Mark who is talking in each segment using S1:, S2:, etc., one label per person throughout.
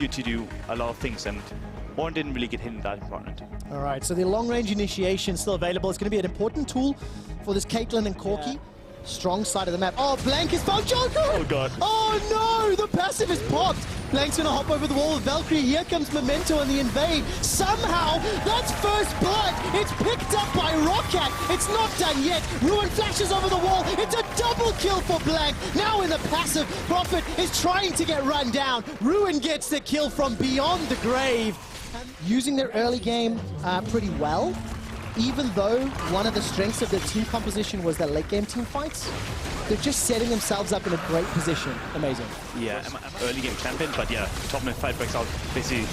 S1: you to do a lot of things, and Warren didn't really get hit in that environment.
S2: All right, so the long-range initiation still available. It's going to be an important tool for this Caitlyn and Corki. Yeah. Strong side of the map. Oh, Blank is found Joker!
S1: Oh, God.
S2: Oh, no! The passive is popped. Blank's going to hop over the wall with Valkyrie. Here comes Memento on the invade. Somehow, that's first blood. It's picked up by Rocket. It's not done yet. Ruin flashes over the wall. It's a double kill for Blank. Now in the passive, Prophet is trying to get run down. Ruin gets the kill from beyond the grave. Using their early game pretty well. Even though one of the strengths of their team composition was their late game team fights, they're just setting themselves up in a great position. Amazing.
S1: Yeah, I'm early game champion, but yeah, top mid fight breaks out basically.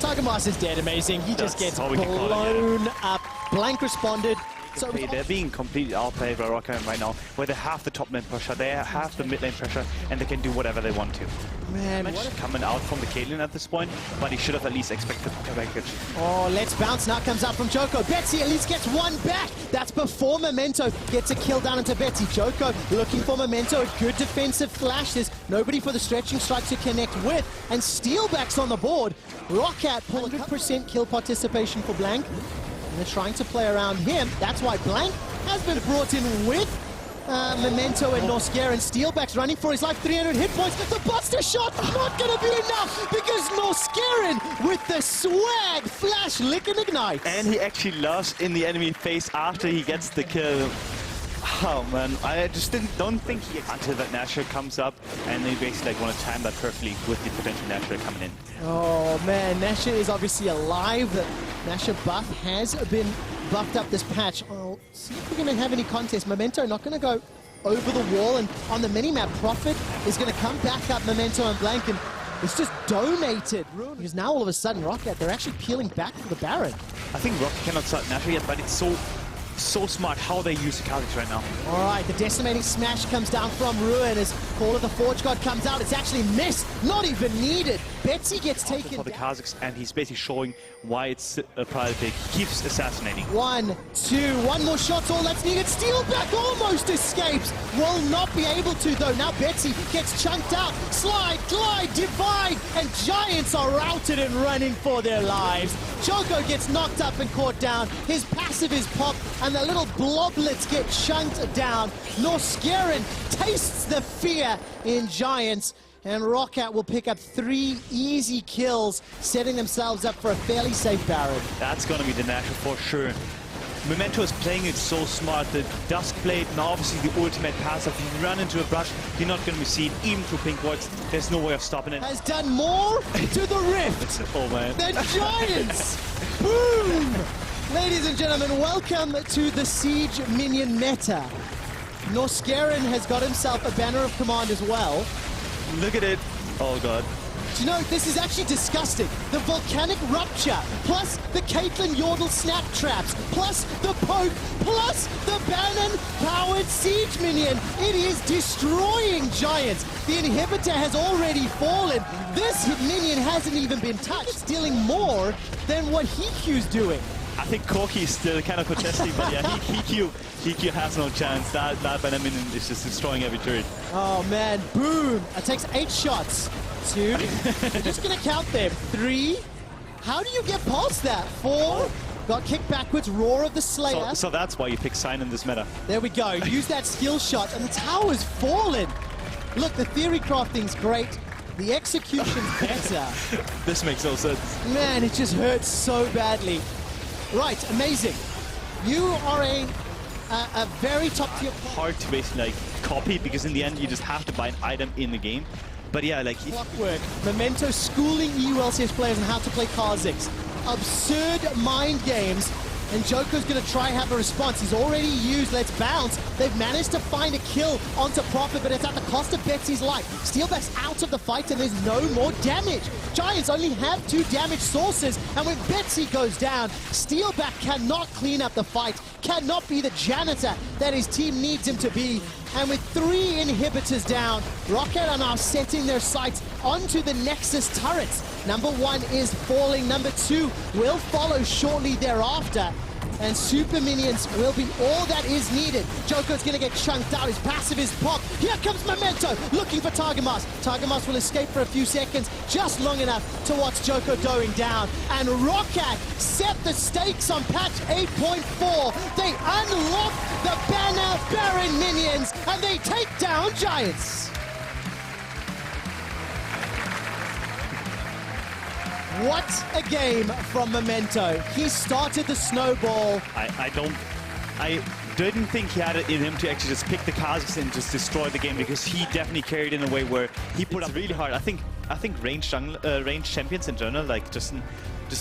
S2: Tiger Master's dead. Amazing. He just gets blown up. Blank responded.
S1: So they're being completely outplayed by Rocket right now, where they have the top lane pressure, they have the mid lane pressure, and they can do whatever they want to.
S2: Man,
S1: coming out from the Caitlyn at this point, but he should have at least expected the package.
S2: Oh, let's bounce. Now comes out from Joko. Betsy at least gets one back. That's before Memento gets a kill down into Betsy. Joko looking for Memento. A good defensive flash. There's nobody for the stretching strike to connect with. And Steelback's on the board. Rocket pull 100% kill participation for Blank. And they're trying to play around him. That's why Blank has been brought in with Memento and Norscarin. Steelback's running for his life, 300 hit points. The Buster shot not going to be enough because Norscarin with the swag, flash, lick and ignite.
S1: And he actually lost in the enemy face after he gets the kill. Oh man, I just don't think he until that Nashor comes up, and they basically want to time that perfectly with the potential Nashor coming in.
S2: Oh man, Nashor is obviously alive. The Nashor buff has been buffed up this patch. I'll see if we're going to have any contest. Memento not going to go over the wall, and on the minimap, Prophet is going to come back up Memento and Blank, and it's just donated. Because now all of a sudden, Rocket, they're actually peeling back for the Baron.
S1: I think Rocket cannot start Nashor yet, but it's so smart how they use the Kha'Zix right now.
S2: All right, the decimating smash comes down from Ruin as Call of the Forge God comes out. It's actually missed, not even needed. Betsy gets taken
S1: for the Kha'Zix, and he's basically showing why it's a private pick. He keeps assassinating.
S2: 1, 2, one more shot's all that's needed. Steelback almost escapes. Will not be able to though. Now Betsy gets chunked out. Slide, glide, divide, and Giants are routed and running for their lives. Joko gets knocked up and caught down. His passive is popped, and the little bloblets get chunked down. Norscarin tastes the fear in Giants, and Rocket will pick up 3 easy kills, setting themselves up for a fairly safe Baron.
S1: That's going to be the Nashor for sure. Memento is playing it so smart. The Dusk Blade, and obviously the ultimate passive. If you run into a brush, you're not going to be seen, even through pink wards. There's no way of stopping it.
S2: Has done more to the rift
S1: oh man.
S2: than Giants. Boom! Ladies and gentlemen, welcome to the Siege minion meta. Norscarin has got himself a banner of command as well.
S1: Look at it. Oh god.
S2: Do you know, this is actually disgusting. The Volcanic Rupture, plus the Caitlyn Yordle Snap Traps, plus the Poke, plus the Bannon-powered Siege Minion. It is destroying Giants. The inhibitor has already fallen. This minion hasn't even been touched. It's dealing more than what Hikyu's doing.
S1: I think Corki is still kind of contesting, but yeah, Hikyu has no chance. That Bannon minion is just destroying every turret.
S2: Oh man, boom! It takes 8 shots. 2. We're just gonna count them. 3. How do you get past that? 4. Got kicked backwards. Roar of the Slayer.
S1: So that's why you pick Sign in this meta.
S2: There we go. Use that skill shot, and the tower's fallen. Look, the theory crafting's great. The execution's better.
S1: This makes no sense.
S2: Man, it just hurts so badly. Right, amazing. You are a very top tier.
S1: Hard to basically like copy, because in the end you just have to buy an item in the game. But yeah, like
S2: clockwork. Memento schooling EU LCS players on how to play Kha'Zix. Absurd mind games. And Joko's going to try and have a response. He's already used Let's Bounce. They've managed to find a kill onto Prophet, but it's at the cost of Betsy's life. Steelback's out of the fight, and there's no more damage. Giants only have 2 damage sources, and when Betsy goes down, Steelback cannot clean up the fight, cannot be the janitor that his team needs him to be. And with 3 inhibitors down, Rocket are now setting their sights onto the Nexus turrets. Number 1 is falling. Number 2 will follow shortly thereafter. and super minions will be all that is needed. Joko's gonna get chunked out, his passive is popped. Here comes Memento, looking for Targamas. Targamas will escape for a few seconds, just long enough to watch Joko going down. And Roccat set the stakes on patch 8.4. They unlock the Banner Baron minions, and they take down Giants. What a game from Memento. He started the snowball.
S1: I didn't think he had it in him to actually just pick the Kazas and just destroy the game, because he definitely carried in a way where he put up really hard. I think range champions in general, like just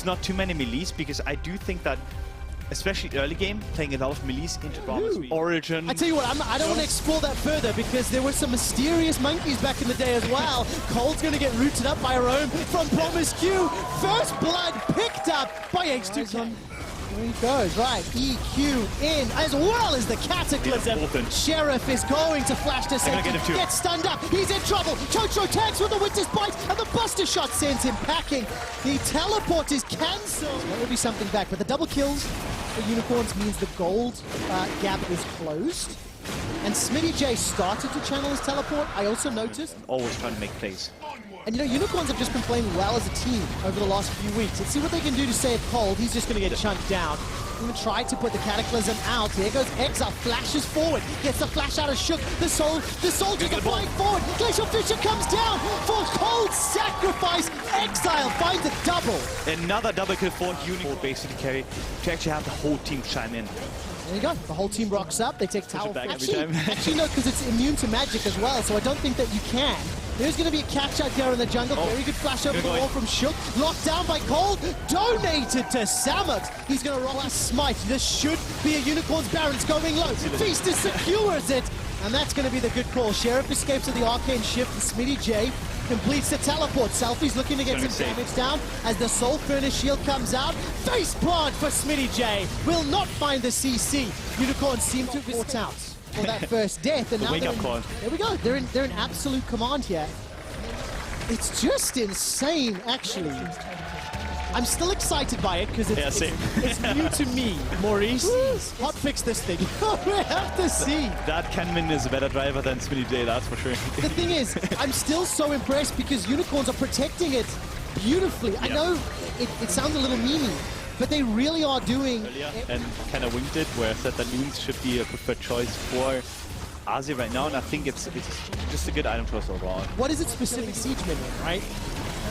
S1: not too many melees, because I do think that especially early game, playing a lot of melees into Origin.
S2: I tell you what, I don't want to explore that further, because there were some mysterious monkeys back in the day as well. Cole's going to get rooted up by Rome from Promise Q. First blood picked up by H2K. There he goes, right, EQ in, as well as the Cataclysm. Sheriff is going to flash to safety, gets stunned up, he's in trouble. Chocho tags with the Winter's Bite, and the Buster Shot sends him packing. The teleport is cancelled. That will be something back, but the double kills for Unicorns means the gold gap is closed. And Smitty J started to channel his teleport, I also noticed.
S1: Always trying to make plays.
S2: And you know, Unicorns have just been playing well as a team over the last few weeks. Let's see what they can do to save Cold. He's just going to get chunked down. Even tried to put the Cataclysm out. There goes Exile, flashes forward, gets the flash out of Shook. The soldiers are flying forward. Glacial Fisher comes down for Cold sacrifice. Exile finds a double.
S1: Another double kill for Unicorn, basically carry to actually have the whole team chime in.
S2: There you go. The whole team rocks up. They take tower. Actually, no, because it's immune to magic as well, so I don't think that you can. There's going to be a catch out there in the jungle. Very good flash over the wall from Shook. Locked down by Cold. Donated to Samox. He's going to roll a smite. This should be a Unicorn's Baron's going low. Feaster secures it. And that's going to be the good call. Sheriff escapes with the Arcane Shift. Smitty J completes the teleport. Selfie's looking to get some damage down as the Soul Furnace shield comes out. Face plant for Smitty J. Will not find the CC. Unicorns seem to have fought out for that first death, and now there we go. They're in absolute command here. It's just insane, actually. I'm still excited by it because it's new to me, Maurice. Hot fix this thing. We have to see.
S1: That Kenman is a better driver than Smitty J, that's for sure.
S2: The thing is, I'm still so impressed because Unicorns are protecting it beautifully. I know it sounds a little meany, but they really are doing...
S1: And kind of winged it, where I said that Nunes should be a preferred choice for Azi right now, and I think it's just a good item choice overall.
S2: What is it specific Siege Minion, right?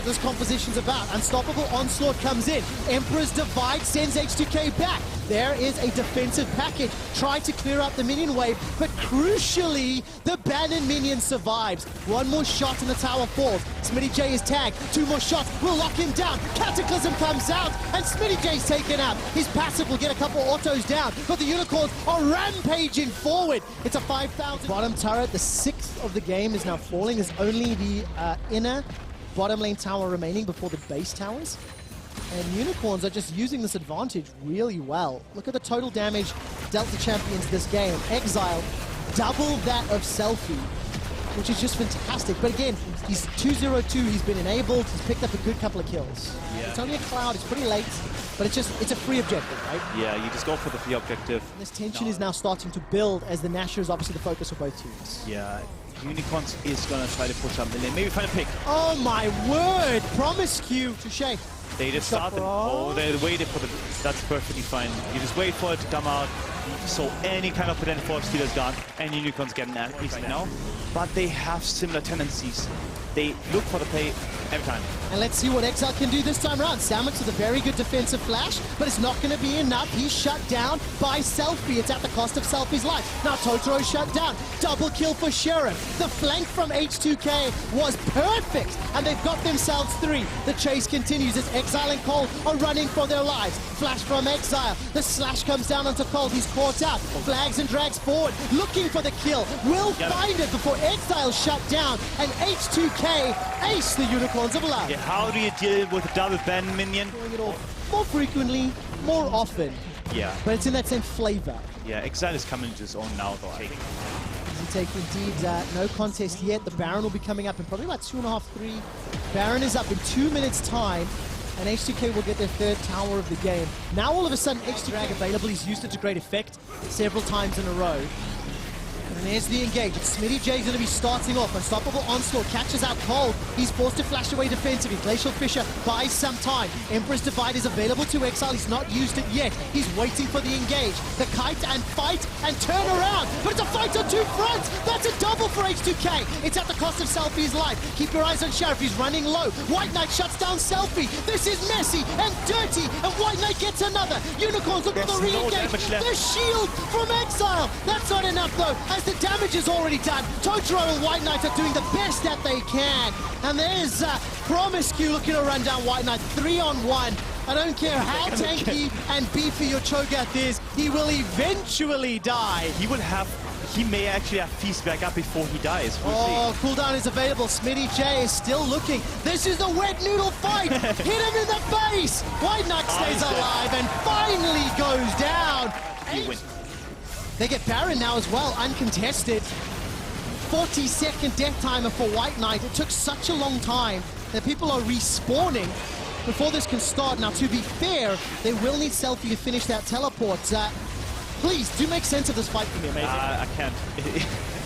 S2: This composition's about. Unstoppable Onslaught comes in. Emperor's Divide sends H2K back. There is a defensive package. Tried to clear out the minion wave, but crucially, the Bannon minion survives. One more shot and the tower falls. Smitty J is tagged. Two more shots will lock him down. Cataclysm comes out, and Smitty J's taken out. His passive will get a couple autos down, but the Unicorns are rampaging forward. It's a 5,000. Bottom turret, the 6th of the game, is now falling. There's only the inner bottom lane tower remaining before the base towers. And Unicorns are just using this advantage really well. Look at the total damage dealt to champions this game. Exile, double that of Selfie, which is just fantastic. But again, he's 2-0-2, he's been enabled, he's picked up a good couple of kills. Yeah. It's only a cloud, it's pretty late, but it's a free objective, right?
S1: Yeah, you just go for the free objective.
S2: And this tension is now starting to build as the Nashor is obviously the focus for both teams.
S1: Yeah. Unicorns is going to try to push up the lane. Maybe find a pick.
S2: Oh my word! Promise Q to Shay.
S1: They just started. Oh, they waited for the... That's perfectly fine. You just wait for it to come out. So any kind of potential force steal is gone. And Unicorns getting that right now. But they have similar tendencies. They look for the play every time.
S2: And let's see what Exile can do this time around. Samus with a very good defensive flash, but it's not going to be enough. He's shut down by Selfie. It's at the cost of Selfie's life. Now Totoro shut down. Double kill for Sheriff. The flank from H2K was perfect, and they've got themselves 3. The chase continues as Exile and Cold are running for their lives. Flash from Exile. The slash comes down onto Cold. He's caught out. Flags and drags forward, looking for the kill. Will find it before Exile shut down, and H2K ace the Unicorns of Love.
S1: Yeah, how do you deal with a double ban minion?
S2: Doing it all more frequently, more often.
S1: Yeah.
S2: But it's in that same flavor.
S1: Yeah, Exile is coming to his own now, though.
S2: Easy take indeed. No contest yet. The Baron will be coming up in probably about 2.5, 3. Baron is up in 2 minutes' time. and H2K will get their third tower of the game. Now all of a sudden, H2K available, he's used it to great effect several times in a row. And there's the engage. It's Smitty J going to be starting off. Unstoppable Onslaught catches out Cold. He's forced to flash away defensively. Glacial Fisher buys some time. Empress Divide is available to Exile. He's not used it yet. He's waiting for the engage. The kite and fight and turn around. But it's a fight on two fronts. That's a double for H2K. It's at the cost of Selfie's life. Keep your eyes on Sheriff. He's running low. White Knight shuts down Selfie. This is messy and dirty. And White Knight gets another. Unicorns look for the re-engage. The shield from Exile. That's not enough though. As the damage is already done. Totoro and White Knight are doing the best that they can. And there's Promiscu looking to run down White Knight 3-on-1. I don't care how tanky and beefy your Cho'Gath is, he will eventually die.
S1: He may actually have Feast back up before he dies. We'll see.
S2: Cooldown is available. Smitty J is still looking. This is the wet noodle fight. Hit him in the face. White Knight stays alive and finally goes down. They get Baron now as well, uncontested. 40-second death timer for White Knight. It took such a long time that people are respawning before this can start. Now, to be fair, they will need Selfie to finish that teleport. Please, do make sense of this fight for me, amazing.
S1: I can't.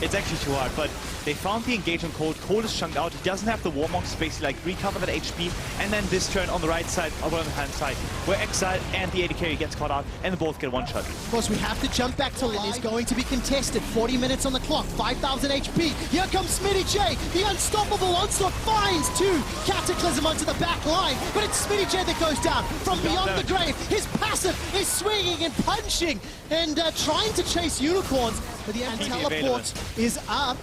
S1: It's actually too hard, but they found the engage on Cold. Cold is chunked out. He doesn't have the Warmox to basically like recover that HP. And then this turn on the right side, on the hand side, where Exile and the AD carry gets caught out, and they both get one shot.
S2: Of course, we have to jump back to line. It's going to be contested. 40 minutes on the clock, 5,000 HP. Here comes Smitty J. The unstoppable Onslaught finds two. Cataclysm onto the back line, but it's Smitty J that goes down from beyond the grave. His passive is swinging and punching and trying to chase Unicorns, but the teleport is up.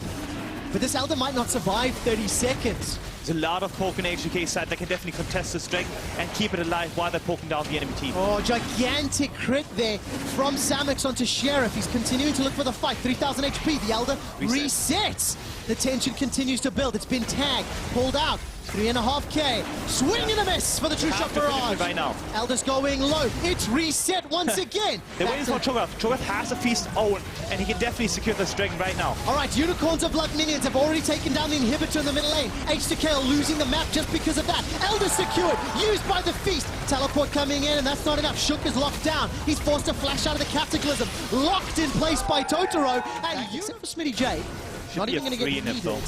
S2: But this Elder might not survive 30 seconds.
S1: There's a lot of poke on H2K side that can definitely contest the strength and keep it alive while they're poking down the enemy team.
S2: Oh, gigantic crit there from Samix onto Sheriff. He's continuing to look for the fight. 3,000 HP. The Elder resets. The tension continues to build. It's been tagged, pulled out. 3.5K. Swing and a miss for the True Shot Barrage.
S1: Right now.
S2: Elder's going low. It's reset once again.
S1: They're waiting for Cho'Gath. Cho'Gath has a feast own, and he can definitely secure this dragon right now.
S2: All right, Unicorns of Blood minions have already taken down the inhibitor in the middle lane. H2K are losing the map just because of that. Elder secured, used by the feast. Teleport coming in, and that's not enough. Shook is locked down. He's forced to flash out of the Cataclysm. Locked in place by Totoro. And except for Smitty J, not even going to get needed.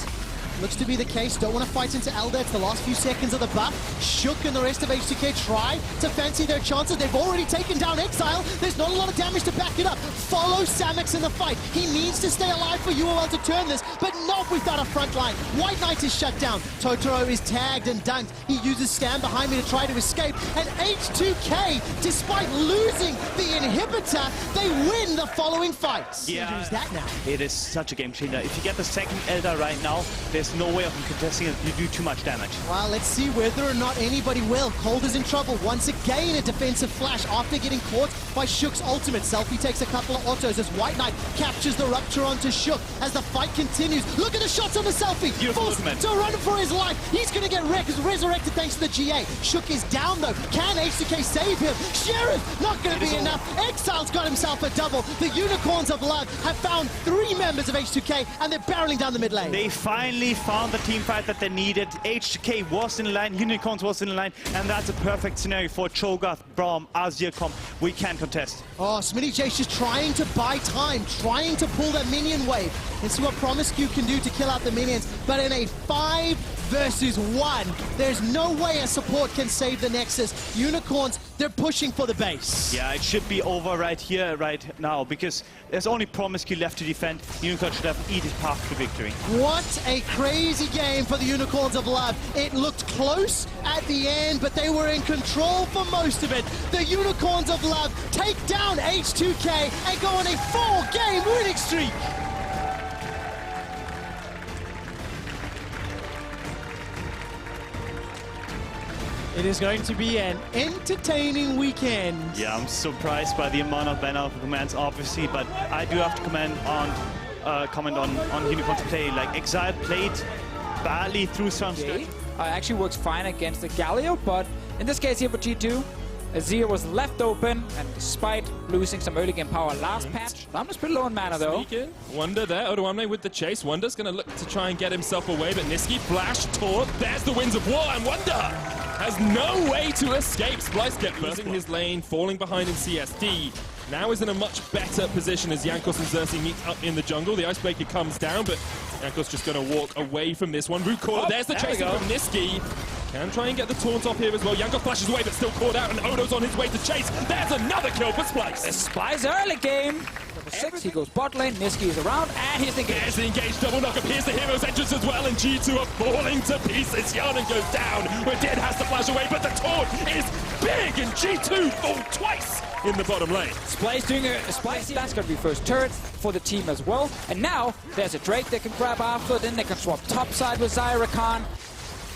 S2: Looks to be the case. Don't want to fight into Elder. It's the last few seconds of the buff. Shook and the rest of H2K try to fancy their chances. They've already taken down Exile. There's not a lot of damage to back it up. Follow Samix in the fight. He needs to stay alive for UOL to turn this, but not without a front line. White Knight is shut down. Totoro is tagged and dunked. He uses Stand Behind Me to try to escape. And H2K, despite losing the inhibitor, they win the following fights.
S1: Yeah,
S2: Who's that now?
S1: It is such a game changer. If you get the second Elder right now, there's no way of him contesting it. You do too much damage.
S2: Well, let's see whether or not anybody will. Cold is in trouble. Once again, a defensive flash after getting caught by Shook's ultimate. Selfie takes a couple of autos as White Knight captures the rupture onto Shook as the fight continues. Look at the shots on the Selfie. Forced to run for his life. He's going to get resurrected thanks to the GA. Shook is down though. Can H2K save him? Sheriff, not going to be enough. Exile's got himself a double. The Unicorns of Love have found 3 members of H2K and they're barreling down the mid lane.
S1: They finally found the team fight that they needed. H2K was in line, Unicorns was in line, and that's a perfect scenario for Cho'Gath, Braum, Azir comp. We can contest.
S2: Oh, Smitty J's just trying to buy time, trying to pull that minion wave and see what Promiscu can do to kill out the minions. But in a 5 versus 1, there's no way a support can save the Nexus. Unicorns, they're pushing for the base.
S1: Yeah, it should be over right here, right now, because there's only Promiscu left to defend. Unicorn should have easy path to victory.
S2: What a crazy game for the Unicorns of Love. It looked close at the end, but they were in control for most of it. The Unicorns of Love take down H2K and go on a 4-game winning streak. It is going to be an entertaining weekend.
S1: Yeah, I'm surprised by the amount of banner commands, obviously, but I do have to comment on Unicorn's play. Like, Exile played badly through some stretch.
S3: Actually works fine against the Galio, but in this case here for G2, Azir was left open, and despite losing some early game power last patch, Lamna's pretty low on mana though.
S4: Wonder there, Odoamne with the chase. Wonder's going to look to try and get himself away, but Niski, flash, taunt, there's the Winds of War, and Wonder has no way to escape. Splice kept losing his lane, falling behind in CSD. Now is in a much better position as Jankos and Xerxes meet up in the jungle. The Icebreaker comes down, but Jankos just going to walk away from this one. Root caller, there's the chasing from Niski. Can try and get the taunt off here as well. Jankos flashes away, but still caught out, and Odo's on his way to chase. There's another kill for Splice.
S3: Splice early game. Number 6, he goes bot lane, Niski is around, and he's engaged.
S4: There's the engaged double knock-up. Here's the hero's entrance as well, and G2 are falling to pieces. Yarnan goes down, where Dead has to flash away, but the taunt is big, and G2 fall twice in the bottom lane.
S3: Splice doing a Splice, that's going to be first turret for the team as well. And now, there's a Drake they can grab after, then they can swap topside with Zyrakan.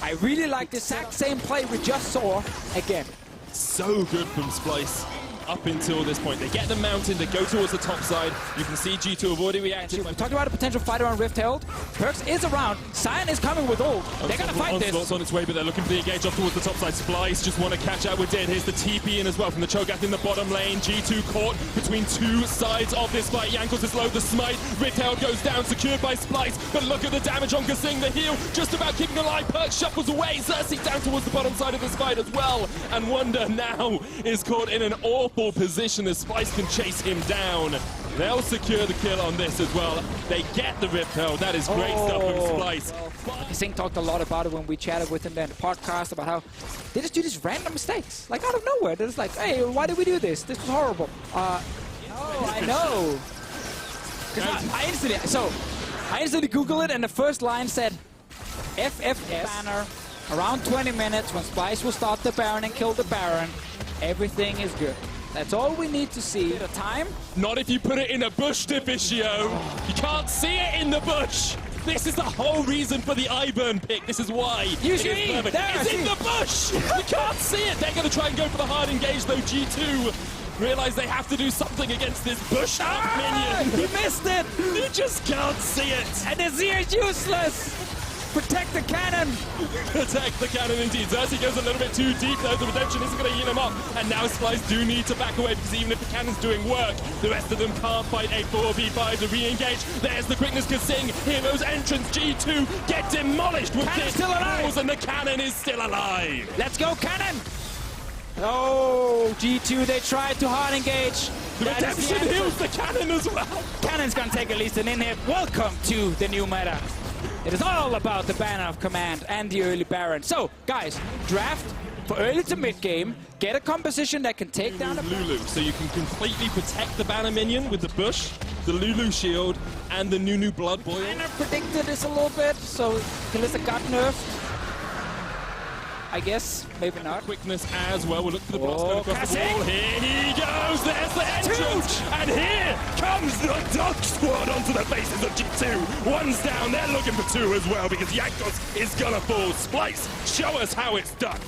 S3: I really like the exact same play we just saw again.
S4: So good from Splice up until this point. They get the mountain, they go towards the top side. You can see G2 have already reacted.
S3: We talked about a potential fight around Rift Herald. Perks is around. Sion is coming with ult. They're going to fight this.
S4: Onslaugh's on its way, but they're looking for the engage off towards the top side. Splice just want to catch out with Dead. Here's the TP in as well from the Cho'Gath in the bottom lane. G2 caught between two sides of this fight. Jankos is low, the smite. Rift Herald goes down, secured by Splice. But look at the damage on Kasing. The heal just about keeping alive. Perks shuffles away. Xerxes down towards the bottom side of this fight as well. And Wonder now is caught in an awful position as Splice can chase him down. They'll secure the kill on this as well. They get the Rift Herald. That is great stuff from Splice.
S3: Kasing talked a lot about it when we chatted with him there in the podcast about how they just do these random mistakes. Like out of nowhere. They're just like, hey, why did we do this? This was horrible. I know. I instantly Googled it and the first line said FFS banner around 20 minutes when Splice will start the Baron and kill the Baron. Everything is good. That's all we need to see at a time.
S4: Not if you put it in a bush, Deficio. You can't see it in the bush. This is the whole reason for the Iburn pick. This is why.
S3: Use your E.
S4: It's in the bush. You can't see it. They're going to try and go for the hard engage, though. G2 realize they have to do something against this bush minion.
S3: He missed it.
S4: You just can't see it.
S3: And the Z is useless. Protect the cannon!
S4: Protect the cannon indeed. Xerxes goes a little bit too deep though. The redemption isn't going to heal him up. And now Splice do need to back away because even if the cannon's doing work, the rest of them can't fight a 4v5 to re-engage. There's the quickness Kasing. Hero's entrance. G2 get demolished with this.
S3: Still alive.
S4: And the cannon is still alive.
S3: Let's go, cannon! Oh, G2, they tried to hard engage.
S4: The redemption heals the cannon as well.
S3: Cannon's gonna take at least an in-hit. Welcome to the new meta. It is all about the banner of command and the early Baron. So, guys, draft for early to mid game. Get a composition that can take down a
S4: Lulu, so you can completely protect the banner minion with the bush, the Lulu shield, and the Nunu blood boil.
S3: Kind of predicted this a little bit, so Kalista got nerfed. I guess, maybe not.
S4: Quickness as well. We'll look for the blast going across the wall. Here he goes. There's the entrance. And here comes the Dog Squad onto the faces of G2. One's down. They're looking for two as well because Jankos is going to fall. Splice, show us how it's done.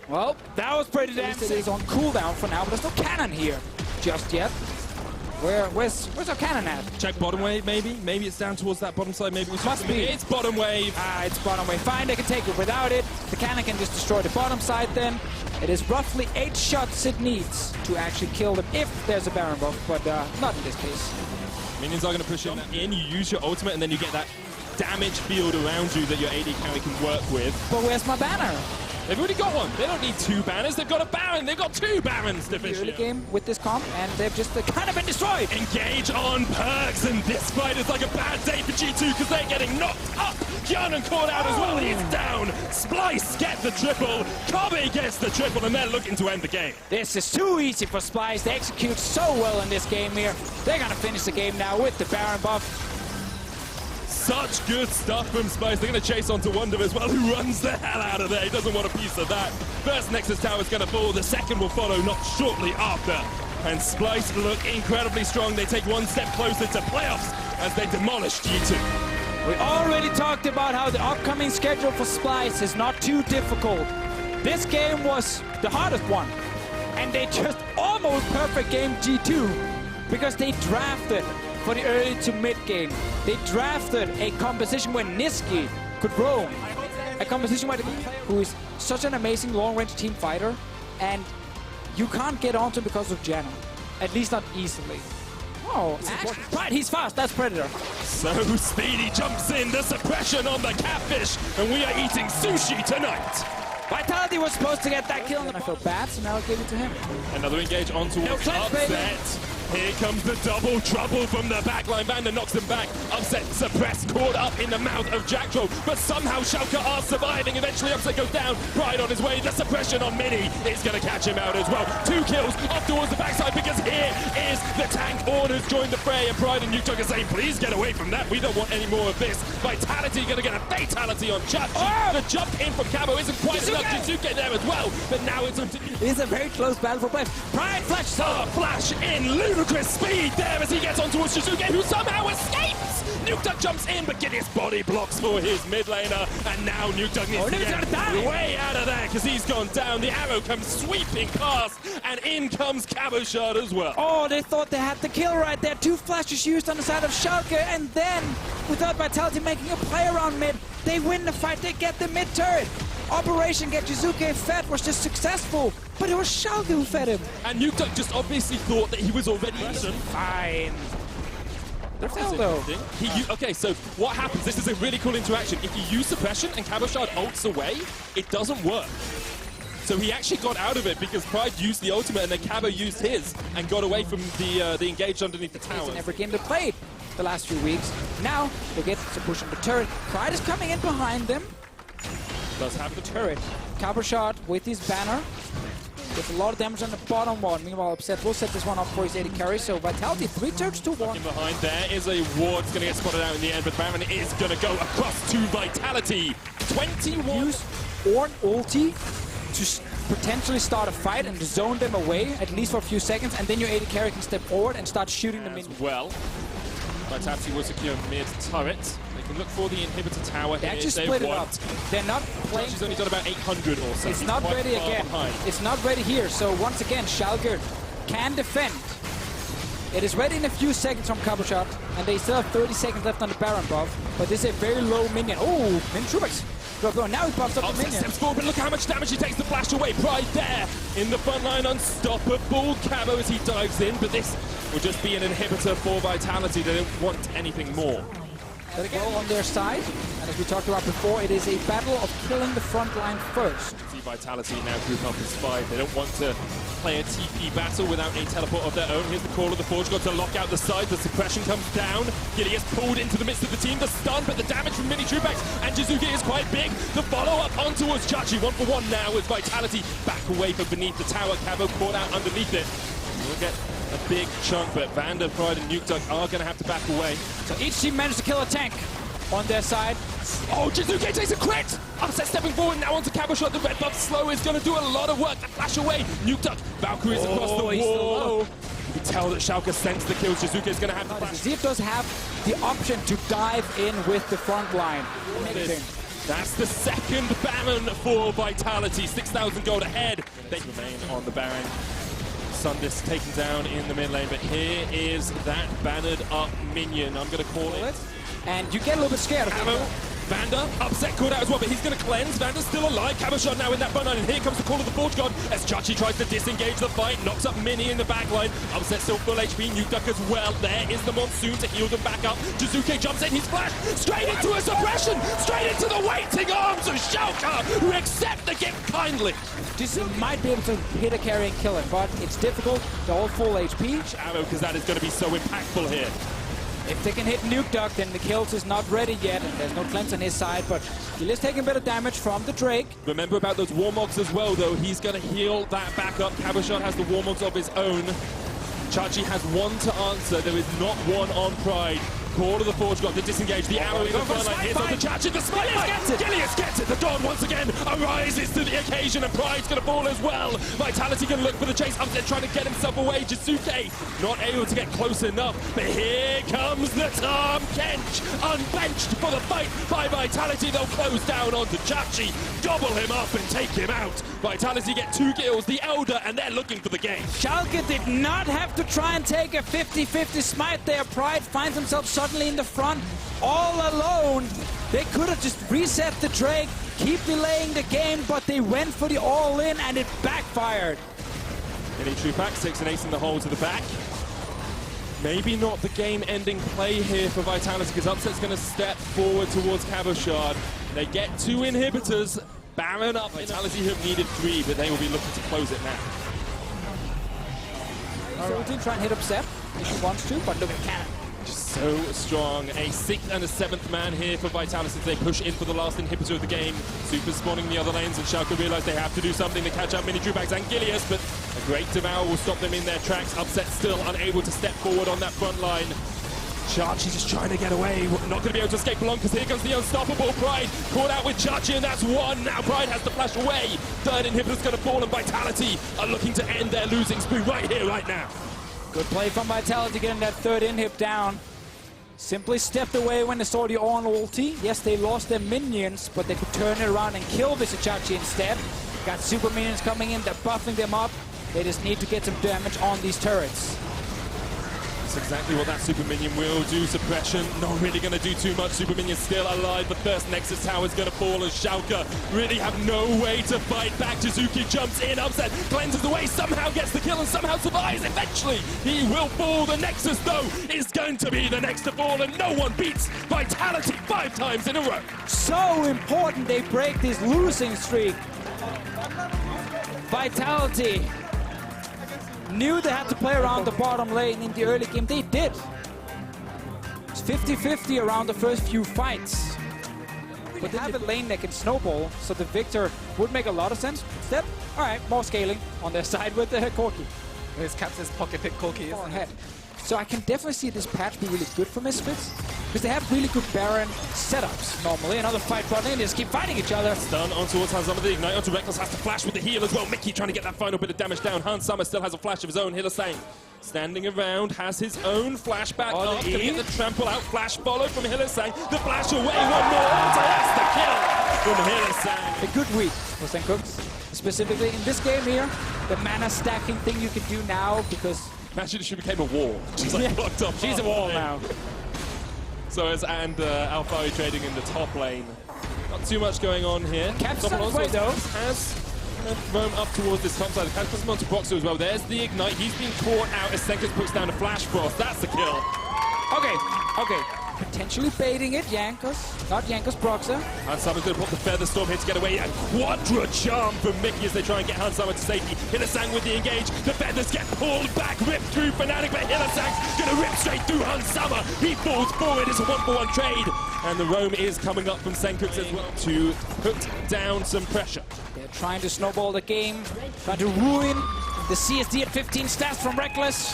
S3: Well, that was pretty damn sick. It is on cooldown for now, but there's no cannon here just yet. Where's our cannon at?
S4: Check bottom wave, maybe? Maybe it's down towards that bottom side. Maybe
S3: Must be.
S4: It's bottom wave.
S3: It's bottom wave. Fine, they can take it without it. The cannon can just destroy the bottom side then. It is roughly 8 shots it needs to actually kill them if there's a Baron buff, but not in this case.
S4: Minions are going to push in. You use your ultimate, and then you get that damage field around you that your AD carry can work with.
S3: But where's my banner?
S4: They've already got one. They don't need 2 banners. They've got a Baron. They've got 2 Barons.
S3: The early game with this comp, and they've just kind of been destroyed.
S4: Engage on Perks, and this fight is like a bad day for G2 because they're getting knocked up. Yarnan caught out as well. He's down. Splice get the triple. Kobe gets the triple, and they're looking to end the game.
S3: This is too easy for Splice. They execute so well in this game here. They're going to finish the game now with the Baron buff.
S4: Such good stuff from Splice. They're going to chase onto Wonder as well, who runs the hell out of there. He doesn't want a piece of that. First Nexus Tower is going to fall. The second will follow not shortly after. And Splice look incredibly strong. They take one step closer to playoffs as they demolish G2.
S3: We already talked about how the upcoming schedule for Splice is not too difficult. This game was the hardest one. And they just almost perfect game G2 because they drafted for the early to mid game. They drafted a composition where Niski could roam. A composition where who is such an amazing long-range team fighter, and you can't get onto him because of Janna. At least not easily. Oh, right, he's fast, that's Predator.
S4: So Speedy jumps in, the suppression on the catfish, and we are eating sushi tonight.
S3: Vitality was supposed to get that kill, and I felt bad, so now I gave it to him.
S4: Another engage on towards Upset. Here comes the double trouble from the backline. Vander knocks them back. Upset suppressed, caught up in the mouth of Jackdro, but somehow Schalke are surviving. Eventually Upset goes down. Pride on his way. The suppression on Mini is going to catch him out as well. 2 kills off towards the backside because here is the tank. Orders join the fray, and Pride and Nuketug are saying, please get away from that. We don't want any more of this. Vitality going to get a fatality on Chachi.
S3: Oh!
S4: The jump in from Cabo isn't quite enough. Jizuke there as well, but now it's up to...
S3: It's a very close battle for Pride. Pride flashes up.
S4: Flash in ludicrous speed there as he gets on towards Jizuke, who somehow escapes. Nuketug jumps in, but Gideon's body blocks for his mid laner, and now Nuketug needs to get way out of there because he's gone down. The arrow comes sweeping past, and in comes KazaLoLLCShighlights as well.
S3: Oh, they thought they had the kill right there. 2 flashes used on the side of Schalke, and then, without Vitality making a play around mid, they win the fight, they get the mid turret. Operation Get Jizuke Fed was just successful, but it was Schalke who fed him.
S4: And Nuketug just obviously thought that he was already eaten.
S3: Fine. Though.
S4: Okay, so what happens? This is a really cool interaction. If you use suppression and KazaLoLLCShighlights ults away, it doesn't work. So he actually got out of it because Pride used the ultimate and then Cabo used his and got away from the engage underneath the tower.
S3: In every game they played the last few weeks. Now they get to push on the turret. Pride is coming in behind them.
S4: Does have the
S3: Turret. KazaLoLLCShighlights with his banner. Gets a lot of damage on the bottom one. Meanwhile, Upset will set this one up for his AD carry. So Vitality 3 turrets to 1.
S4: In behind there is a ward. It's going to get spotted out in the end, but Baron is going to go across to Vitality. 21.
S3: Use Ornn ulti to potentially start a fight and zone them away, at least for a few seconds, and then your AD carry can step forward and start shooting them in.
S4: Well, Vitality will secure mid turret. They can look for the inhibitor tower.
S3: They actually split it up. They're not playing.
S4: She's only done about 800 or so.
S3: It's not ready again. It's not ready here. So once again, Schalke can defend. It is ready in a few seconds from KazaLoLLCShighlights, and they still have 30 seconds left on the Baron buff. But this is a very low minion. Oh, Min Trubex. Now he buffs up the minion.
S4: Steps forward, but look how much damage he takes to flash away. Pride there in the front line, unstoppable. Cabo as he dives in, but this will just be an inhibitor for Vitality. They don't want anything more.
S3: But again, on their side, and as we talked about before, it is a battle of killing the front line first.
S4: See Vitality now group up as 5. They don't want to play a TP battle without a teleport of their own. Here's the call of the Forge God to lock out the side. The suppression comes down. Giddy is pulled into the midst of the team. The stun, but the damage from Mini Trubex and Jizuke is quite big. The follow-up on towards Chachi. 1-for-1 now with Vitality back away from beneath the tower. Cabo caught out underneath it. We'll get a big chunk, but Vander, Pride, and Nuketug are going to have to back away.
S3: So each team managed to kill a tank on their side.
S4: Oh, Jizuke takes a crit! Upset stepping forward now onto KazaLoLLCShighlights. The red buff slow is going to do a lot of work to flash away. Nuketug, Valkyrie's across the wall. You can tell that Schalke sensed the kills. Jizuke is going to have to flash.
S3: Zip does have the option to dive in with the front line.
S4: That's the second Baron for Vitality. 6,000 gold ahead. They remain on the Baron. Sundis taken down in the mid lane, but here is that bannered up minion. I'm going to call it.
S3: And you get a little bit scared of him.
S4: Vander, Upset caught out as well, but he's going to cleanse. Vander's still alive. KazaLoLLCShighlights now in that front line, and here comes the call of the Forge God as Chachi tries to disengage the fight, knocks up Mini in the back line. Upset still full HP, Nuketug as well. There is the Monsoon to heal them back up. Jizuke jumps in, he's flashed straight into a suppression, straight into the waiting arms of Schalke, who accept the gift kindly.
S3: Jizuke might be able to hit a carry and kill him, but it's difficult. They're all full HP.
S4: Arrow, because that is going to be so impactful here.
S3: If they can hit Nuketug, then the kills is not ready yet, and there's no cleanse on his side, but he is taking a bit of damage from the Drake.
S4: Remember about those Warmogs as well, though. He's going to heal that back up. KazaLoLLCShighlights has the Warmogs of his own. Chachi has one to answer. There is not one on Pride. Call of the Forge God to disengage. The arrow in the front line. Here's on the Chachi. The smite fight. Gilius gets it. The Dawn once again arises to the occasion, and Pride's going to fall as well. Vitality can look for the chase. Upset trying to get himself away. Jizuke not able to get close enough. But here comes the Tom Kench. Unbenched for the fight by Vitality. They'll close down onto Chachi, gobble him up and take him out. Vitality get 2 kills. The Elder, and they're looking for the game.
S3: Schalke did not have to try and take a 50-50 smite there. Pride finds himself suddenly in the front, all alone. They could have just reset the Drake, keep delaying the game, but they went for the all-in, and it backfired.
S4: Getting true back, 6 and 8 in the hole to the back. Maybe not the game-ending play here for Vitality, because Upset's going to step forward towards KazaLoLLCShighlights. They get 2 inhibitors. Baron up. Vitality have needed 3, but they will be looking to close it now.
S3: So team try and hit up Sep if he wants to, but look at Cannon.
S4: Just so strong. A 6th and a 7th man here for Vitality as they push in for the last inhibitor of the game. Super spawning the other lanes, and Schalke realize they have to do something to catch up Mini Drewbags and Gilius, but a great Devour will stop them in their tracks. Upset still unable to step forward on that front line. Chachi just trying to get away. Not going to be able to escape long because here comes the unstoppable Pride. Caught out with Chachi, and that's 1. Now Pride has to flash away. 3rd inhibitor's going to fall, and Vitality are looking to end their losing spree right here, right now.
S3: Good play from Vitality getting that 3rd inhib down. Simply stepped away when they saw the on ulti. Yes, they lost their minions, but they could turn it around and kill Visachachi instead. Got super minions coming in, they're buffing them up. They just need to get some damage on these turrets.
S4: That's exactly what that Super Minion will do. Suppression, not really going to do too much. Super Minion still alive. The first Nexus tower is going to fall as Schalke really have no way to fight back. Jizuki jumps in, Upset, cleanses away, somehow gets the kill and somehow survives. Eventually, he will fall. The Nexus, though, is going to be the next to fall, and no one beats Vitality 5 times in a row.
S3: So important they break this losing streak. Vitality knew they had to play around the bottom lane in the early game. They did. It's 50-50 around the first few fights. But they have a lane that can snowball, so the Victor would make a lot of sense. Instead, all right, more scaling on their side with the Corki.
S5: His Captain's pocket pick Corki, isn't it?
S3: So I can definitely see this patch be really good for Misfits, because they have really good Baron setups normally. Another fight brought in, they just keep fighting each other.
S4: Stun on towards Hans Summer, the Ignite onto Reckless, has to flash with the heal as well. Mickey trying to get that final bit of damage down. Hans Summer still has a flash of his own. Hylissang standing around, has his own flashback up. Gonna get the trample out, flash followed from Hylissang. The flash away, one more, so that's the kill from Hylissang.
S3: A good week for St. Cooks. Specifically in this game here, the mana stacking thing you can do now, because
S4: imagine if she became a wall. She's like blocked up.
S3: She's a wall now.
S4: So as Alphari trading in the top lane. Not too much going on here.
S3: Caps on his way though.
S4: Has roam up towards this top side. The Caps onto Boxer as well. There's the Ignite. He's being caught out as Senkers puts down a Flash Frost. That's the kill.
S3: Okay. Potentially baiting it, Jankos. Not Jankos, Broxer.
S4: Hans Summer's going to pop the Feather Storm here to get away. A Quadra Charm from Mickey as they try and get Hans Summer to safety. Hylissang with the engage. The Feathers get pulled back, ripped through Fnatic, but Hylissang's going to rip straight through Hans Summer. He falls forward. It's a 1-for-1 trade. And the roam is coming up from Senkooks as well to put down some pressure.
S3: They're trying to snowball the game, trying to ruin the CSD at 15 stats from Reckless.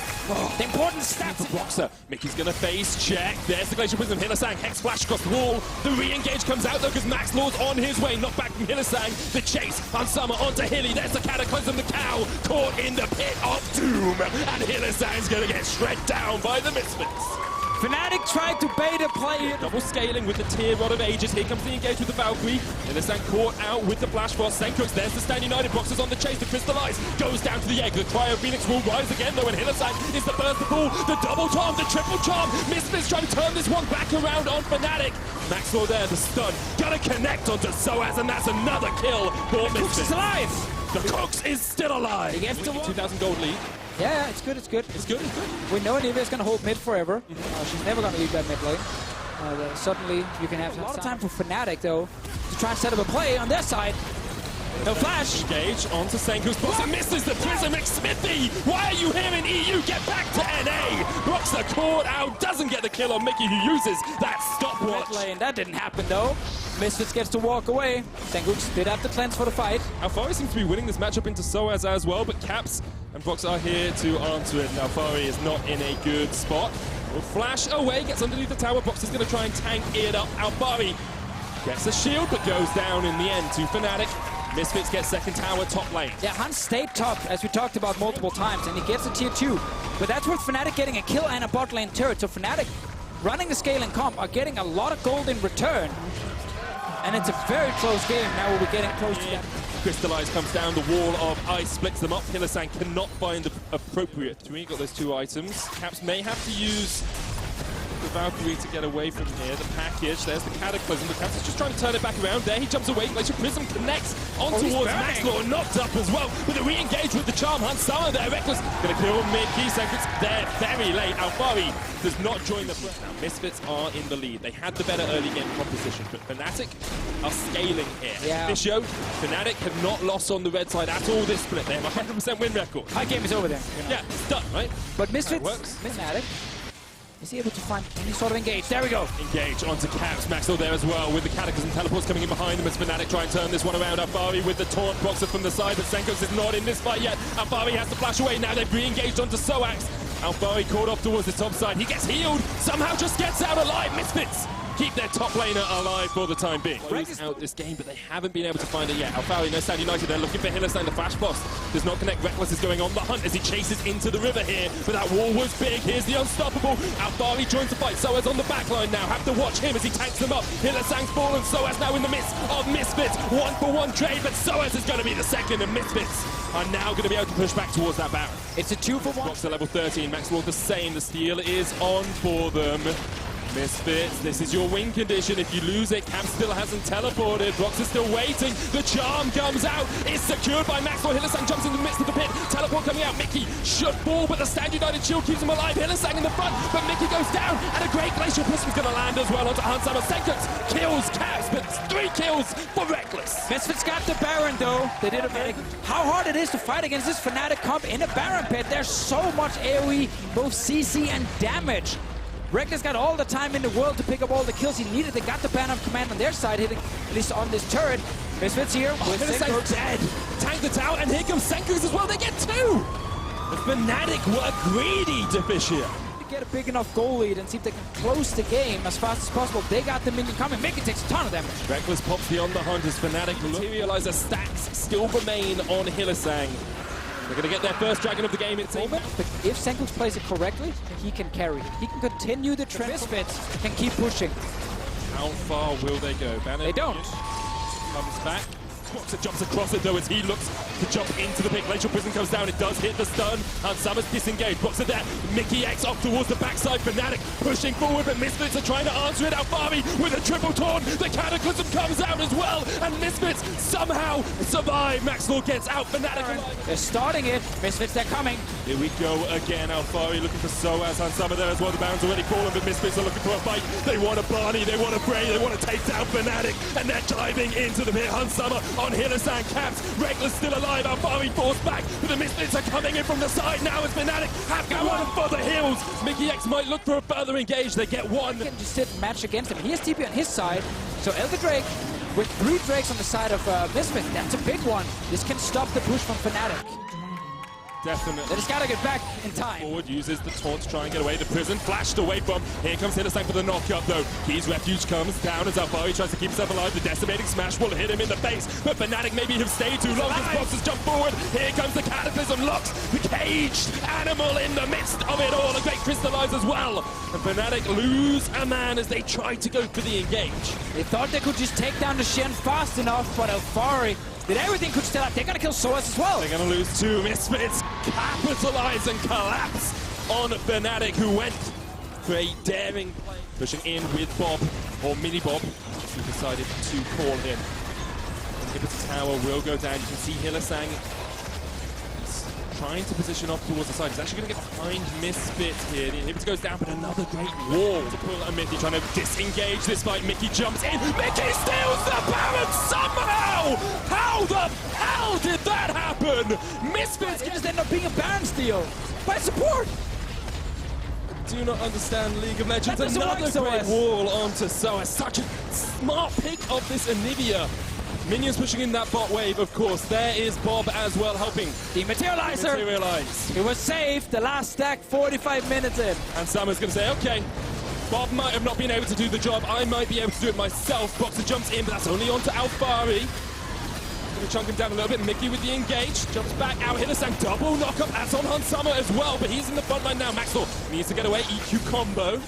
S3: The important stats
S4: for Boxer. Mickey's going to face check. There's the Glacial Prism. Hylissang, Hex Flash across the wall. The re-engage comes out though because Max Lord's on his way. Knocked back from Hylissang. The chase on Summer onto Hilly. There's the Cataclysm. The cow caught in the pit of doom. And Hylissang's going to get shred down by the Misfits.
S3: Fnatic tried to bait a play.
S4: Double scaling with the Tear Rod of Ages. Here comes the engage with the Valkyrie. Hylissang caught out with the Flash Frost. Senkooks, there's the Stand United. Boxers on the chase to crystallize. Goes down to the egg. The Cryo Phoenix will rise again though. And Hylissang is the first to fall. The double charm, the triple charm. Misfits trying to turn this one back around on Fnatic. Max Lord there, the stun. Gonna connect onto Soaz, and that's another kill for Misfits.
S3: Cooks is alive.
S4: The Cooks is still alive.
S3: He gets to
S4: 2,000 gold lead.
S3: Yeah, it's good.
S4: It's good.
S3: We know Nivea's going to hold mid forever. She's never going to leave that mid lane. Suddenly, you can have a lot of time for Fnatic, though, to try and set up a play on their side. No flash.
S4: Engage onto Senkooks. Boxer misses the Prismic Smithy. Why are you here in EU? Get back to NA. Boxer caught out. Doesn't get the kill on Mickey, who uses that stopwatch.
S3: Mid lane. That didn't happen, though. Misfits gets to walk away. Senkooks did have the cleanse for the fight.
S4: Alphari seems to be winning this matchup into Soaz as well, but Caps and Boxer are here to answer it. Alphari is not in a good spot. Will flash away, gets underneath the tower. Boxer's going to try and tank it up. Alphari gets a shield, but goes down in the end to Fnatic. Misfits get second tower top lane.
S3: Yeah, Hans stayed top, as we talked about multiple times, and he gets a tier 2. But that's with Fnatic getting a kill and a bot lane turret. So Fnatic, running the scaling comp, are getting a lot of gold in return. And it's a very close game. Now we'll be getting close to that.
S4: Crystallize comes down, the wall of ice splits them up. Hylissang cannot find the appropriate 3. Got those 2 items. Caps may have to use the Valkyrie to get away from here. The package, there's the Cataclysm. The Caps is just trying to turn it back around there. He jumps away. Glacier Prism connects on towards Maxlor, knocked up as well. With a re-engage with the Charm Hunt Summer there. Reckless gonna kill mid-key seconds there very late. Alfari does not join the play. Now, Misfits are in the lead. They had the better early game composition, but Fnatic are scaling here.
S3: Yeah.
S4: This show, Fnatic have not lost on the red side at all this split. They have a 100% win record.
S3: My game is over there. You know?
S4: Yeah, it's done, right?
S3: But Misfits,
S4: works.
S3: Fnatic, is he able to find any sort of engage? There we go.
S4: Engage onto Caps. Maxwell there as well with the Cataclysm teleports coming in behind them as Fnatic try and turn this one around. Alfari with the taunt boxer from the side, but Senkos is not in this fight yet. Alfari has to flash away now. They've re-engaged onto Soax. Alfari caught off towards the top side. He gets healed. Somehow just gets out alive. Misfits keep their top laner alive for the time being. Close out this game, but they haven't been able to find it yet. Alfari, no Stand United, they're looking for Hillerstein. The flash boss does not connect. Reckless is going on the hunt as he chases into the river here. But that wall was big. Here's the unstoppable. Alfari joins the fight. Soaz on the back line now. Have to watch him as he tanks them up. Hillerstein's fallen. Soaz now in the midst of Misfits. 1-for-1 trade, but Soaz is going to be the second, and Misfits are now going to be able to push back towards that Baron.
S3: It's a 2-for-1.
S4: Box to level 13. Maxwell the same. The steal is on for them. Misfits, this is your win condition. If you lose it, Cam still hasn't teleported. Brox is still waiting. The charm comes out. It's secured by Maxwell. Hillerstang jumps in the midst of the pit. Teleport coming out. Mickey should fall, but the Stand United shield keeps him alive. Hillerstang in the front, but Mickey goes down. And a great Glacial Prism's going to land as well onto Hansama. Senkos kills Caps, but 3 kills for Reckless.
S3: Misfits got the Baron though. They did a bit. How hard it is to fight against this Fnatic comp in a Baron pit. There's so much AoE, both CC and damage. Reckless got all the time in the world to pick up all the kills he needed. They got the ban of command on their side, hitting at least on this turret. Misfits here with
S4: Senkos dead. Tank the tower, and here comes Senkos as well. They get 2. The Fnatic were greedy to fish here.
S3: To get a big enough goal lead and see if they can close the game as fast as possible. They got the minion coming. Mickey takes a ton of damage.
S4: Reckless pops beyond the hunt as Fnatic materialize. Stacks still remain on Hillerstang. They're going to get their first dragon of the game, it seems.
S3: But if Senkos plays it correctly, he can carry it. He can continue the trend. Misfits can keep pushing.
S4: How far will they go? Banner
S3: They don't.
S4: Comes back. Boxer jumps across it though as he looks to jump into the pit. Glacial Prison comes down. It does hit the stun. Hansama's disengaged. Boxer there. Mickey X off towards the backside. Fnatic pushing forward, but Misfits are trying to answer it. Alfari with a triple taunt. The Cataclysm comes out as well, and Misfits somehow survive. Maxwell gets out. Fnatic alive.
S3: They're starting it. Misfits, they're coming.
S4: Here we go again. Alfari looking for Soaz. Hansama there as well. The Baron's already fallen, but Misfits are looking for a fight. They want a Barney. They want a Bray. They want to take down Fnatic, and they're diving into the pit. Hansama on Hillerstang. Caps. Reckless still alive. Alfari forced back, but the Misfits are coming in from the side now as Fnatic have to run for the hills. Mickey X might look for a further engage. They get 1.
S3: He can just sit and match against him. He has TP on his side, so Elder Drake with 3 Drakes on the side of Misfits. That's a big one. This can stop the push from Fnatic.
S4: Definitely.
S3: They just gotta get back in time.
S4: Forward uses the taunt to try and get away. The prison flashed away from. Here comes Hillerstang for the knock-up though. Key's refuge comes down as Alfari tries to keep himself alive. The decimating smash will hit him in the face, but Fnatic maybe have stayed too long as Boxers jump forward. Here comes the Cataclysm, locks the caged animal in the midst of it all. A great crystallize as well. And Fnatic lose a man as they try to go for the engage.
S3: They thought they could just take down the Shen fast enough, but Alfari did everything could still up. They're gonna kill Soaz as well.
S4: They're gonna lose 2. Misfits capitalize and collapse on Fnatic, who went for a daring play. Pushing in with Bob, or Mini Bob, who decided to call him. Inhibitor tower will go down. You can see Hillerstang trying to position off towards the side. He's actually going to get behind Misfits here. The inhibitor goes down, but another great wall to pull a Mickey, trying to disengage this fight. Mickey jumps in. Mickey steals the Baron somehow! How the hell did that happen? Misfits
S3: It just ended up being a Baron steal by support.
S4: do not understand League of Legends.
S3: That doesn't
S4: Another
S3: work,
S4: great
S3: Soaz.
S4: wall onto Soaz. Such a smart pick of this Anivia. Minions pushing in that bot wave, of course. There is Bob as well helping.
S3: Dematerializer.
S4: Materialize.
S3: It was safe. The last stack, 45 minutes in.
S4: And Summer's going to say, okay, Bob might have not been able to do the job. I might be able to do it myself. Boxer jumps in, but that's only onto Alfari. Going to chunk him down a little bit. Mickey with the engage. Jumps back out. Hillerstang double knock-up. That's on Hansama as well, but he's in the front line now. Maxwell needs to get away. EQ combo.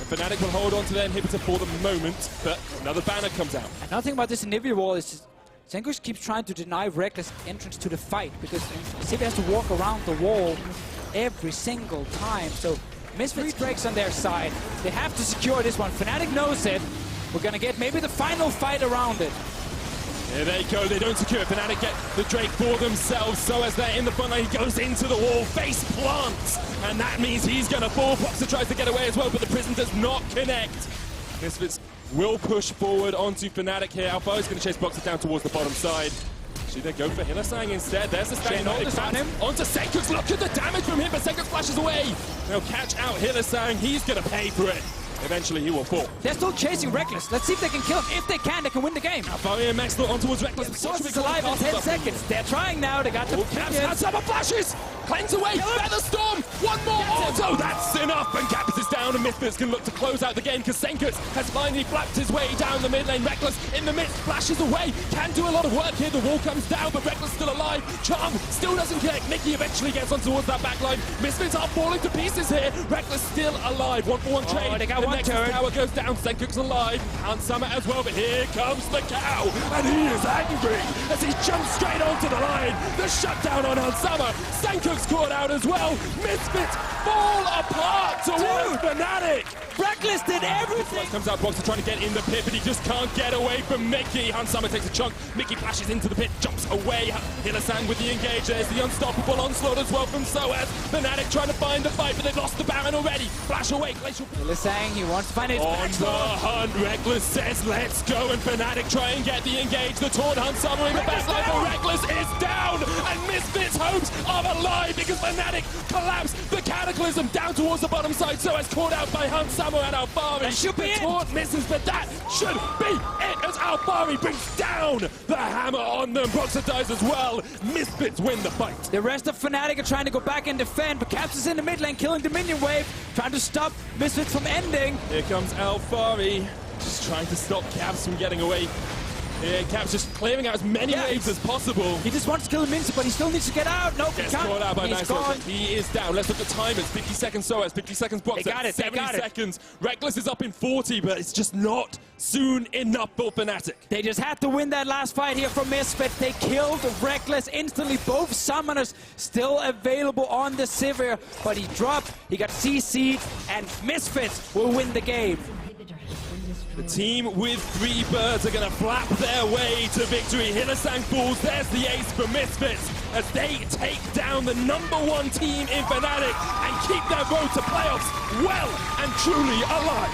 S4: The Fnatic will hold on to their inhibitor for the moment, but another banner comes out.
S3: Another thing about this Anivia wall is Senkos keeps trying to deny Reckless entrance to the fight because Sivir has to walk around the wall every single time. So Misfits Drake's on their side. They have to secure this one. Fnatic knows it. We're gonna get maybe the final fight around it.
S4: Here they go, they don't secure it. Fnatic get the Drake for themselves. So as they're in the front line, he goes into the wall, face plants. And that means he's gonna fall. Boxer tries to get away as well, but the prison does not connect. Misfits will push forward onto Fnatic here. Alpha is gonna chase Boxer down towards the bottom side. Should they go for Hillisang instead? There's the stand
S3: on him.
S4: Onto Senkux, look at the damage from him, but Senkux flashes away. They'll catch out Hillisang, he's gonna pay for it. Eventually he will fall.
S3: They're still chasing Reckless. Let's see if they can kill him. If they can win the game.
S4: Alpha and Max on towards Reckless.
S3: Source is alive in 10 seconds. They're trying now. They got the
S4: Caps had some flashes. Cleanse away. Featherstorm. One more auto. That's enough. And Caps is down. And Misfits can look to close out the game because Senkux has finally flapped his way down the mid lane. Reckless in the midst. Flashes away. Can do a lot of work here. The wall comes down, but Reckless still alive. Charm still doesn't connect. Mickey eventually gets on towards that back line. Misfits are falling to pieces here. Reckless still alive. 1-for-1 trade.
S3: They got
S4: the
S3: one
S4: next
S3: turret.
S4: tower goes down. Senkux alive. And Summer as well, but here comes the cow. And he is angry as he jumps straight onto the line. The shutdown on Hansama. Senkux caught out as well. Misfits fall apart towards Fnatic.
S3: Reckless did everything.
S4: Comes out, Boxer trying to get in the pit, but he just can't get away from Mickey. Hansama takes a chunk. Mickey flashes into the pit, jumps away. Hillisang with the engage. There's the unstoppable onslaught as well from Soaz. Fnatic trying to find the fight, but they've lost the Baron already. Flash away. Glacial.
S3: Hillisang, he wants to find his
S4: On the hunt, Reckless says, let's go, and Fnatic try and get the engage. The taunt Hansama in the backline, but Reckless is down, and Misfits' hopes are alive because Fnatic collapse. The Cataclysm down towards the bottom side, so as caught out by Hansama and Alfari.
S3: That should be
S4: the
S3: it.
S4: taunt misses, but that should be it as Alfari brings down the hammer on them. Boxer dies as well. Misfits win the fight.
S3: The rest of Fnatic are trying to go back and defend, but Caps is in the mid lane, killing the minion wave, trying to stop Misfits from ending.
S4: Here comes Alfari, just trying to stop Caps from getting away. Here, Caps just clearing out as many waves as possible.
S3: He just wants to kill the minion, but he still needs to get out. Nope, he
S4: Gets
S3: can't.
S4: caught out by
S3: He's
S4: Max.
S3: gone.
S4: He is down. Let's look at timers. 50 seconds Soaz, 50 seconds Boxer.
S3: They got it, they
S4: 70
S3: got it.
S4: seconds. Reckless is up in 40, but it's just not soon enough for Fnatic.
S3: They just had to win that last fight here from Misfits. They killed Reckless instantly. Both summoners still available on the Sivir, but he dropped, he got CC'd, and Misfits will win the game.
S4: The team with 3 birds are going to flap their way to victory. Hillisang falls. There's the ace for Misfits as they take down the #1 team in Fnatic and keep their road to playoffs well and truly alive.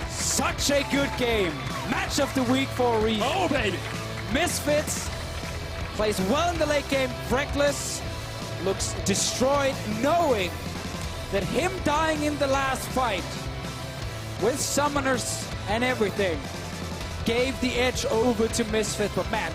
S3: Such a good game. Match of the week for a reason.
S4: Oh, baby.
S3: Misfits plays well in the late game. Reckless looks destroyed, knowing that him dying in the last fight with summoners and everything gave the edge over to Misfits. But man,